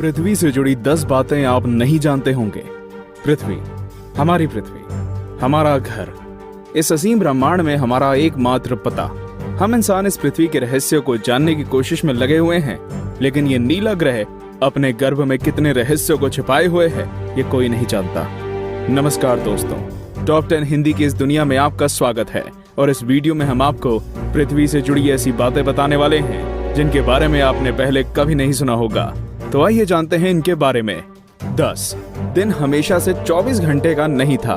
पृथ्वी से जुड़ी 10 बातें आप नहीं जानते होंगे। पृथ्वी, हमारी पृथ्वी, हमारा घर, इस असीम ब्रह्मांड में हमारा एकमात्र पता। हम इंसान इस पृथ्वी के रहस्य को जानने की कोशिश में लगे हुए हैं, लेकिन ये नीला ग्रह अपने गर्भ में कितने रहस्यों को छिपाए हुए है, ये कोई नहीं जानता। नमस्कार दोस्तों, टॉप 10 हिंदी की इस दुनिया में आपका स्वागत है और इस वीडियो में हम आपको पृथ्वी से जुड़ी ऐसी बातें बताने वाले हैं जिनके बारे में आपने पहले कभी नहीं सुना होगा। तो आइए जानते हैं इनके बारे में। 10 दिन हमेशा से 24 घंटे का नहीं था।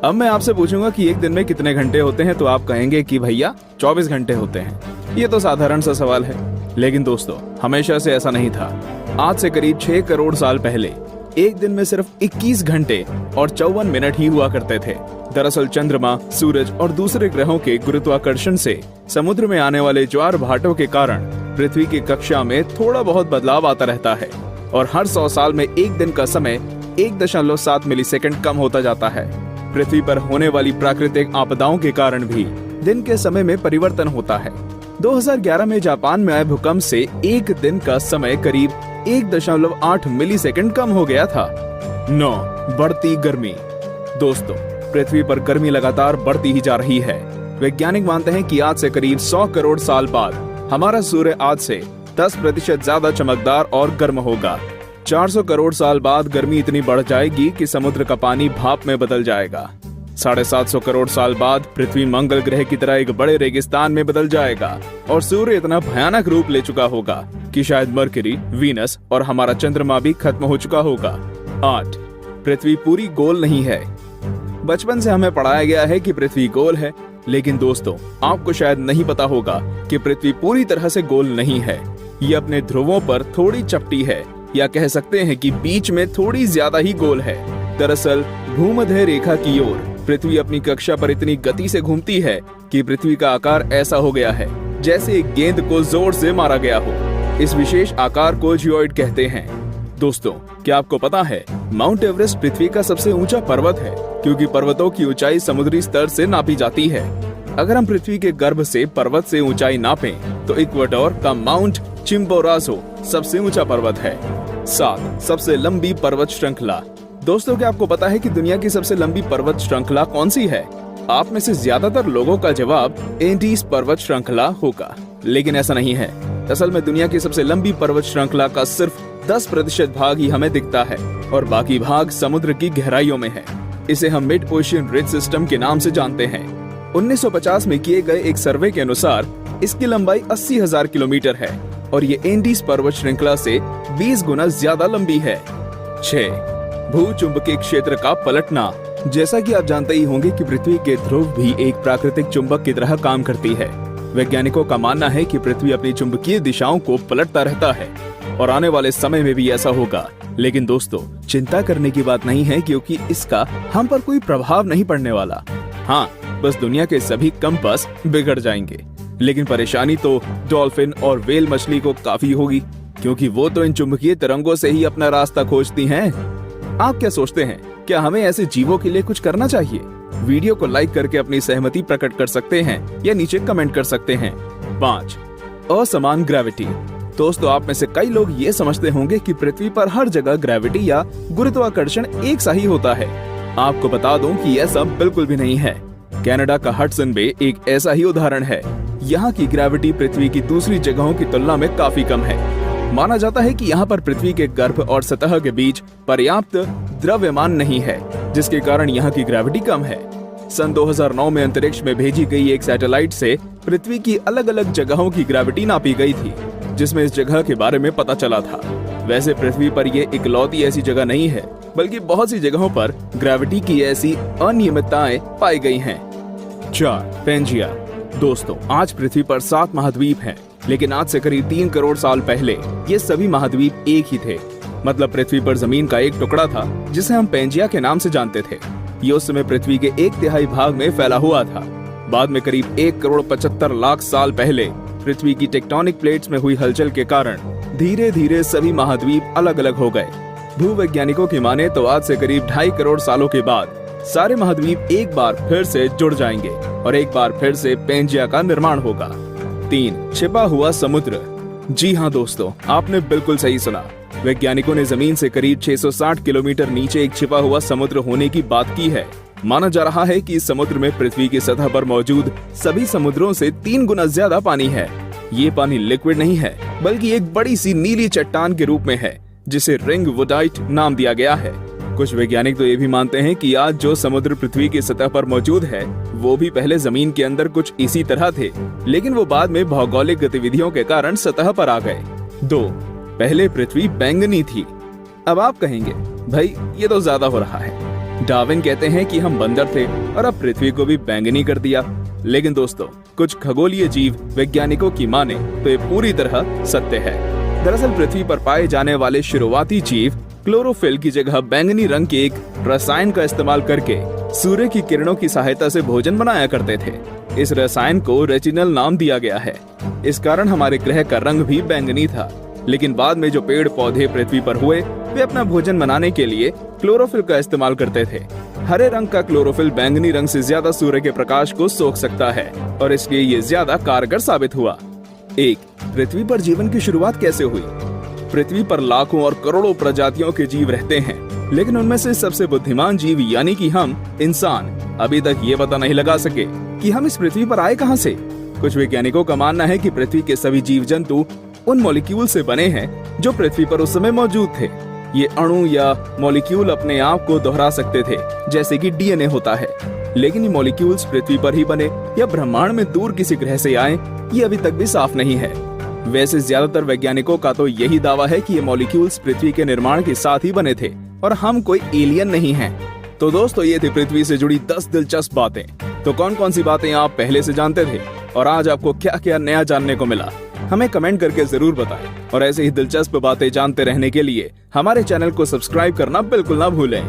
अब मैं आपसे पूछूंगा कि एक दिन में कितने घंटे होते हैं, तो आप कहेंगे कि भैया 24 घंटे होते हैं। ये तो साधारण सा सवाल है, लेकिन दोस्तों हमेशा से ऐसा नहीं था। आज से करीब 6 करोड़ साल पहले एक दिन में सिर्फ 21 घंटे और 54 मिनट ही हुआ करते थे। दरअसल चंद्रमा, सूरज और दूसरे ग्रहों के गुरुत्वाकर्षण से समुद्र में आने वाले ज्वार भाटों के कारण पृथ्वी की कक्षा में थोड़ा बहुत बदलाव आता रहता है और हर 100 साल में एक दिन का समय 1.7 मिलीसेकंड कम होता जाता है। पृथ्वी पर होने वाली प्राकृतिक आपदाओं के कारण भी दिन के समय में परिवर्तन होता है। 2011 में जापान में आए भूकंप से एक दिन का समय करीब 1.8 मिलीसेकंड कम हो गया था। 9 बढ़ती गर्मी। दोस्तों, पृथ्वी पर गर्मी लगातार बढ़ती ही जा रही है। वैज्ञानिक मानते हैं कि आज से करीब 100 करोड़ साल बाद हमारा सूर्य आज से 10% ज्यादा चमकदार और गर्म होगा। 400 करोड़ साल बाद गर्मी इतनी बढ़ जाएगी कि समुद्र का पानी भाप में बदल जाएगा। 750 करोड़ साल बाद पृथ्वी मंगल ग्रह की तरह एक बड़े रेगिस्तान में बदल जाएगा और सूर्य इतना भयानक रूप ले चुका होगा कि शायद मरकरी, वीनस और हमारा चंद्रमा भी खत्म हो चुका होगा। 8 पृथ्वी पूरी गोल नहीं है। बचपन से हमें पढ़ाया गया है कि पृथ्वी गोल है, लेकिन दोस्तों आपको शायद नहीं पता होगा कि पृथ्वी पूरी तरह से गोल नहीं है। ये अपने ध्रुवों पर थोड़ी चपटी है, या कह सकते हैं कि बीच में थोड़ी ज्यादा ही गोल है। दरअसल भूमध्य रेखा की ओर पृथ्वी अपनी कक्षा पर इतनी गति से घूमती है कि पृथ्वी का आकार ऐसा हो गया है जैसे एक गेंद को जोर से मारा गया हो। इस विशेष आकार को जियोइड कहते हैं। दोस्तों, क्या आपको पता है माउंट एवरेस्ट पृथ्वी का सबसे ऊंचा पर्वत है, क्योंकि पर्वतों की ऊंचाई समुद्री स्तर से नापी जाती है। अगर हम पृथ्वी के गर्भ से पर्वत से ऊंचाई नापें, तो इक्वाडोर का माउंट चिम्बोराजो सबसे ऊंचा पर्वत है। 7 सबसे लंबी पर्वत श्रृंखला। दोस्तों, क्या आपको पता है कि दुनिया की सबसे लंबी पर्वत श्रृंखला कौन सी है? आप में से ज्यादातर लोगों का जवाब एंडीज पर्वत श्रृंखला होगा, लेकिन ऐसा नहीं है। असल में दुनिया की सबसे लंबी पर्वत श्रृंखला का सिर्फ 10% भाग ही हमें दिखता है और बाकी भाग समुद्र की गहराइयों में है। इसे हम मिड ओशियन रिज सिस्टम के नाम से जानते हैं। 1950 में किए गए एक सर्वे के अनुसार इसकी लंबाई 80,000 किलोमीटर है और ये एंडीज पर्वत श्रृंखला से 20 गुना ज्यादा लंबी है। 6 भूचुंबकीय क्षेत्र का पलटना। जैसा कि आप जानते ही होंगे कि पृथ्वी के ध्रुव भी एक प्राकृतिक चुंबक की तरह काम करती है। वैज्ञानिकों का मानना है कि पृथ्वी अपनी चुंबकीय दिशाओं को पलटता रहता है और आने वाले समय में भी ऐसा होगा। लेकिन दोस्तों, चिंता करने की बात नहीं है, क्योंकि इसका हम पर कोई प्रभाव नहीं पड़ने वाला। हाँ, बस दुनिया के सभी कंपास बिगड़ जाएंगे। लेकिन परेशानी तो डॉल्फिन और व्हेल मछली को काफी होगी, क्योंकि वो तो इन चुंबकीय तरंगों से ही अपना रास्ता खोजती हैं। आप क्या सोचते हैं, क्या हमें ऐसे जीवों के लिए कुछ करना चाहिए? वीडियो को लाइक करके अपनी सहमति प्रकट कर सकते हैं या नीचे कमेंट कर सकते हैं। 5 असमान ग्रेविटी। दोस्तों, आप में से कई लोग ये समझते होंगे कि पृथ्वी पर हर जगह ग्रेविटी या गुरुत्वाकर्षण एक सा ही होता है। आपको बता दूं कि ऐसा बिल्कुल भी नहीं है। कनाडा का हडसन बे एक ऐसा ही उदाहरण है। यहाँ की ग्रेविटी पृथ्वी की दूसरी जगहों की तुलना में काफी कम है। माना जाता है कि यहाँ पर पृथ्वी के गर्भ और सतह के बीच पर्याप्त द्रव्यमान नहीं है, जिसके कारण यहाँ की ग्रेविटी कम है। सन 2009 में अंतरिक्ष में भेजी गई एक सैटेलाइट से पृथ्वी की अलग अलग जगहों की ग्रेविटी नापी गई थी, जिसमें इस जगह के बारे में पता चला था। वैसे पृथ्वी पर ये इकलौती ऐसी जगह नहीं है, बल्कि बहुत सी जगहों पर ग्रेविटी की ऐसी अनियमितताएं पाई गई हैं। 4 पेंजिया। दोस्तों, आज पृथ्वी पर 7 महाद्वीप हैं, लेकिन आज से करीब 3 करोड़ साल पहले ये सभी महाद्वीप एक ही थे। मतलब पृथ्वी पर जमीन का एक टुकड़ा था जिसे हम पेंजिया के नाम से जानते थे। ये उस समय पृथ्वी के 1/3 भाग में फैला हुआ था। बाद में करीब 1 करोड़ 75 लाख साल पहले पृथ्वी की टेक्टोनिक प्लेट्स में हुई हलचल के कारण धीरे धीरे सभी महाद्वीप अलग अलग हो गए। भूवैज्ञानिकों की माने तो आज से करीब 2.5 करोड़ सालों के बाद सारे महाद्वीप एक बार फिर से जुड़ जाएंगे और एक बार फिर से पेंजिया का निर्माण होगा। 3 छिपा हुआ समुद्र। जी हाँ दोस्तों, आपने बिल्कुल सही सुना। वैज्ञानिकों ने जमीन से करीब 660 किलोमीटर नीचे एक छिपा हुआ समुद्र होने की बात की है। माना जा रहा है कि इस समुद्र में पृथ्वी की सतह पर मौजूद सभी समुद्रों से 3 गुना ज्यादा पानी है। ये पानी लिक्विड नहीं है, बल्कि एक बड़ी सी नीली चट्टान के रूप में है, जिसे रिंग वुडाइट नाम दिया गया है। कुछ वैज्ञानिक तो ये भी मानते हैं कि आज जो समुद्र पृथ्वी की सतह पर मौजूद है, वो भी पहले जमीन के अंदर कुछ इसी तरह थे, लेकिन वो बाद में भौगोलिक गतिविधियों के कारण सतह पर आ गए। 2. पहले पृथ्वी बैंगनी थी। अब आप कहेंगे, भाई ये तो ज्यादा हो रहा है। डार्विन कहते हैं कि हम बंदर थे और अब पृथ्वी को भी बैंगनी कर दिया। लेकिन दोस्तों, कुछ खगोलीय जीव वैज्ञानिकों की माने तो ये पूरी तरह सत्य है। दरअसल पृथ्वी पर पाए जाने वाले शुरुआती जीव क्लोरोफिल की जगह बैंगनी रंग के एक रसायन का इस्तेमाल करके सूर्य की किरणों की सहायता से भोजन बनाया करते थे। इस रसायन को रेटिनल नाम दिया गया है। इस कारण हमारे ग्रह का रंग भी बैंगनी था। लेकिन बाद में जो पेड़ पौधे पृथ्वी पर हुए, वे अपना भोजन बनाने के लिए क्लोरोफिल का इस्तेमाल करते थे। हरे रंग का क्लोरोफिल बैंगनी रंग से ज्यादा सूर्य के प्रकाश को सोख सकता है और इसलिए ये ज्यादा कारगर साबित हुआ। 1. पृथ्वी पर जीवन की शुरुआत कैसे हुई? पृथ्वी पर लाखों और करोड़ों प्रजातियों के जीव रहते हैं, लेकिन उनमें से सबसे बुद्धिमान जीव यानी कि हम इंसान अभी तक ये पता नहीं लगा सके कि हम इस पृथ्वी पर आए कहां से। कुछ वैज्ञानिकों का मानना है कि पृथ्वी के सभी जीव जंतु उन मॉलिक्यूल से बने हैं जो पृथ्वी पर उस समय मौजूद थे। ये अणु या मॉलिक्यूल अपने आप को दोहरा सकते थे, जैसे कि डीएनए होता है। लेकिन ये मॉलिक्यूल्स पृथ्वी पर ही बने या ब्रह्मांड में दूर किसी ग्रह से आए, ये अभी तक भी साफ नहीं है। वैसे ज्यादातर वैज्ञानिकों का तो यही दावा है कि ये मॉलिक्यूल्स पृथ्वी के निर्माण के साथ ही बने थे और हम कोई एलियन नहीं हैं। तो दोस्तों, ये थी पृथ्वी से जुड़ी 10 दिलचस्प बातें। तो कौन कौन सी बातें आप पहले से जानते थे और आज आपको क्या क्या नया जानने को मिला, हमें कमेंट करके जरूर बताएं। और ऐसे ही दिलचस्प बातें जानते रहने के लिए हमारे चैनल को सब्सक्राइब करना बिल्कुल ना भूलें।